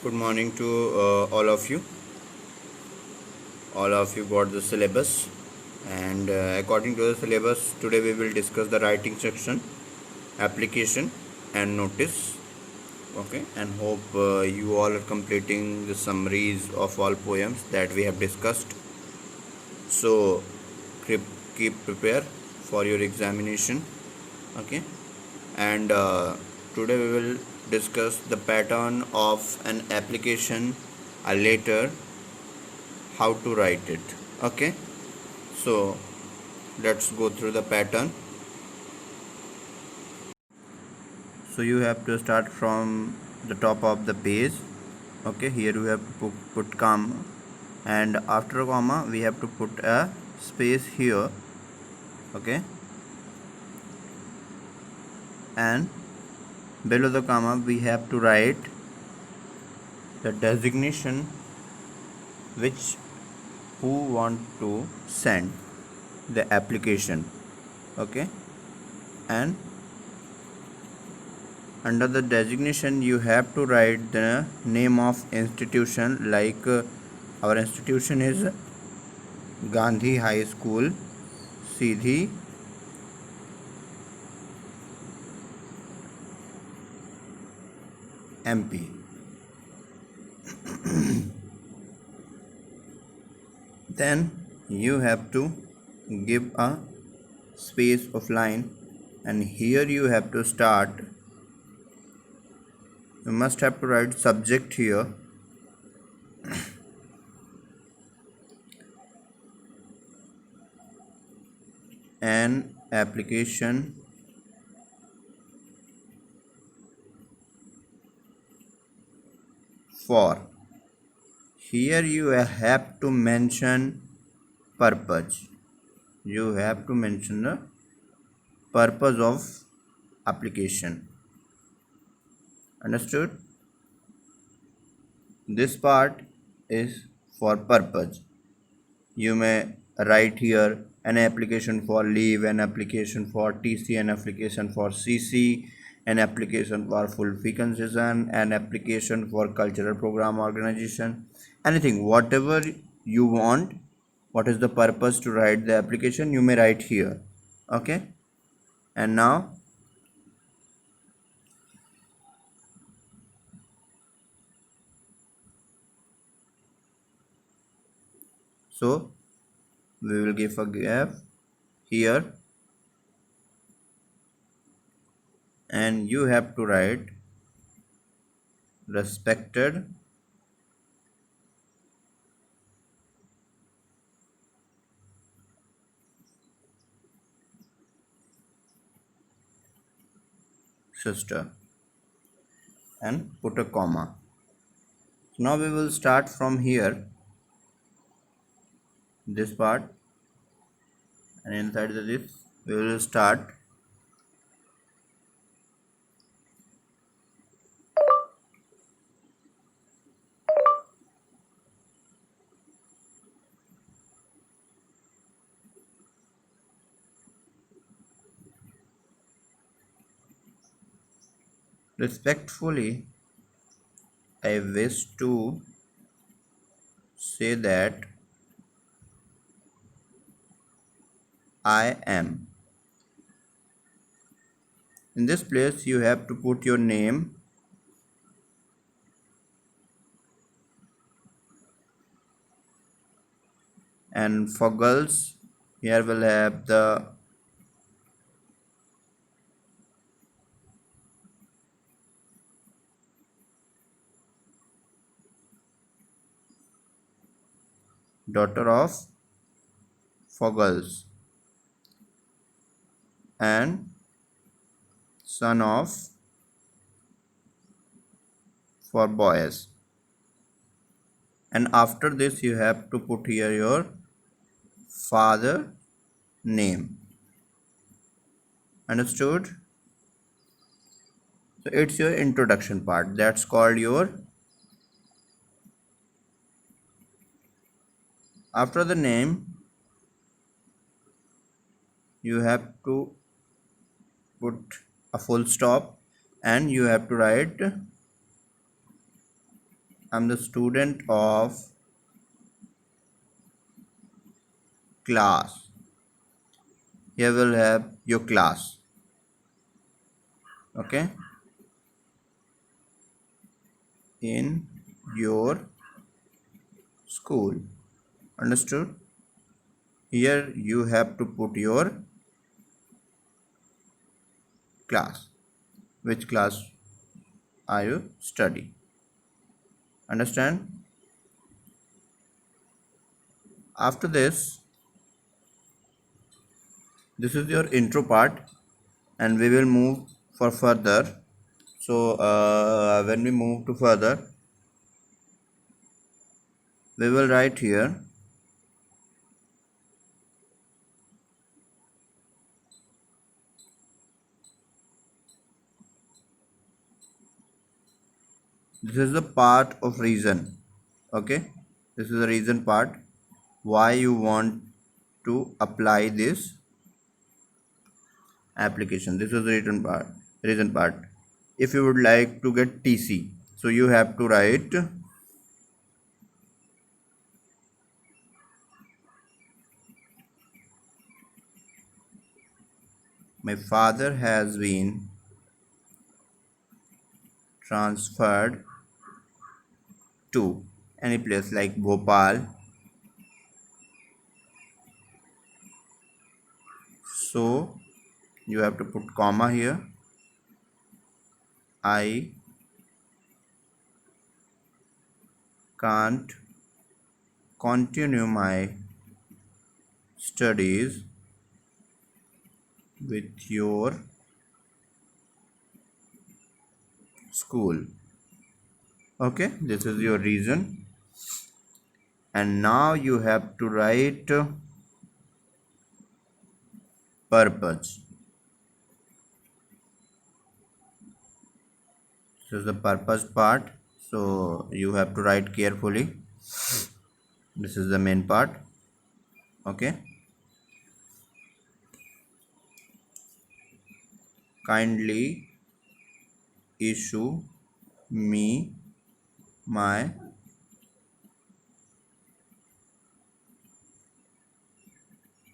Good morning to all of you. All of you got the syllabus, and according to the syllabus, today we will discuss the writing section, application, and notice. Okay, and hope you all are completing the summaries of all poems that we have discussed. So, keep, keep prepare for your examination. Okay, and today we will discuss the pattern of an application, a letter, how to write it. Okay, so let's go through the pattern. So you have to start from the top of the page. Okay, here we have to put comma, and after comma we have to put a space here. Okay, and below the comma we have to write the designation which who want to send the application. Okay, and under the designation you have to write the name of institution, like our institution is Gandhi High School, Seedhi, MP. Then you have to give a space of line, and here you have to start. You must have to write subject here, an application for. Here you have to mention purpose. You have to mention the purpose of application. Understood? This part is for purpose. You may write here an application for leave, an application for TC, an application for CC, an application for full fee concession, an application for cultural program organization, anything, whatever you want. What is the purpose to write the application, you may write here. Okay, and now so we will give a gap here, and you have to write respected sister and put a comma. Now we will start from here, this part, and inside this we will start respectfully. I wish to say that I am. In this place you have to put your name, and for girls here will have the daughter of for girls and son of for boys, and after this you have to put here your father name. Understood? So it's your introduction part, that's called your. After the name you have to put a full stop, and you have to write I'm the student of class. Here we'll have your class. Okay, in your school. Understood? Here you have to put your class. Which class are you studying? Understand? After this is your intro part, and we will move for further. So when we move to further, we will write here this is the part of reason. Okay, this is the reason part why you want to apply this application. This is the reason part. If you would like to get TC, so you have to write my father has been transferred to any place like Bhopal, so you have to put comma here. I can't continue my studies with your school. Okay, this is your reason, and now you have to write purpose. This is the purpose part, so you have to write carefully. This is the main part. Okay, kindly issue me my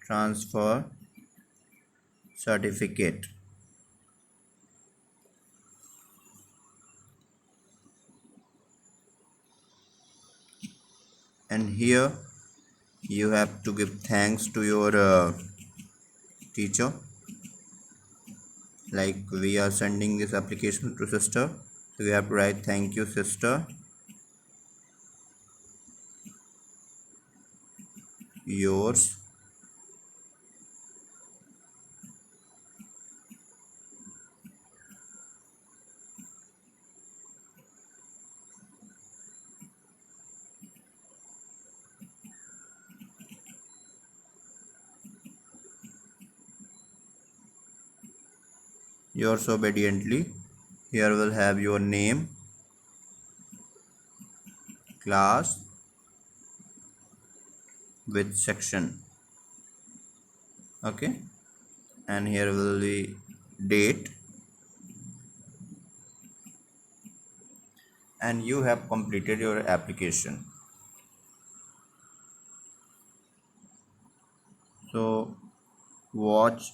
transfer certificate. And here you have to give thanks to your teacher, like we are sending this application to sister, so you have to write thank you sister, yours yours obediently. Here we'll have your name, class with section. Okay, and here will be date, and you have completed your application. So watch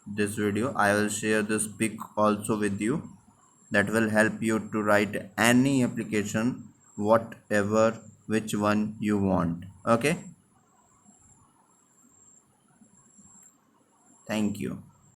this video. I will share this pic also with you, that will help you to write any application, whatever, which one you want. Okay, thank you.